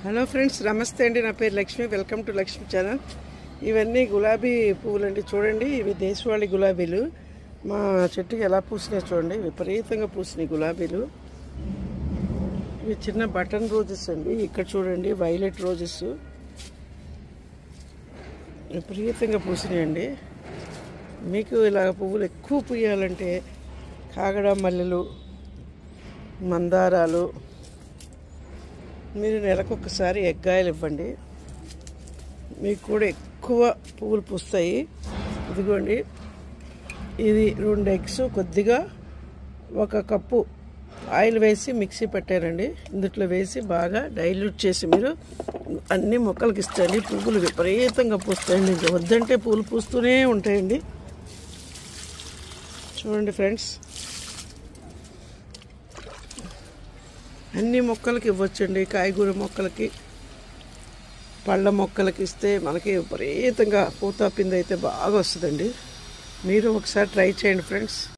Hello friends, నమస్తే అండి. నా పేరు Lakshmi. Welcome to Lakshmi channel. ఇవన్నీ గులాబీ పువ్వులండి. చూడండి, ఇవి దేశవాళీ గులాబీలు. మా చెట్టుకి ఎలా పూసినాయి చూడండి, విపరీతంగా పూసినాయి గులాబీలు. ఇవి చిన్న బటన్ రోజెస్ అండి. ఇక్కడ చూడండి, వైలెట్ రోజెస్ విపరీతంగా పూసినాయండి. మీకు ఇలా పువ్వులు ఎక్కువ పూయాలంటే కాగడ మల్లెలు, మందారాలు మీరు నెలకొకసారి ఎగ్గాయలు ఇవ్వండి, మీకు కూడా ఎక్కువ పువ్వులు పూస్తాయి. ఇదిగోండి, ఇది 2 ఎగ్స్, కొద్దిగా 1 కప్పు ఆయిల్ వేసి మిక్సీ పెట్టారండి. ఇందులో వేసి బాగా డైల్యూట్ చేసి మీరు అన్ని మొక్కలకి ఇస్తాయండి. పువ్వులు విపరీతంగా పూస్తాయండి. ఇంకా వద్దంటే పువ్వులు పూస్తూనే ఉంటాయండి. చూడండి ఫ్రెండ్స్, అన్ని మొక్కలకి ఇవ్వచ్చండి. కాయగూర మొక్కలకి, పళ్ళ మొక్కలకి ఇస్తే మనకి విపరీతంగా పూత పిండి అయితే బాగా వస్తుందండి. మీరు ఒకసారి ట్రై చేయండి ఫ్రెండ్స్.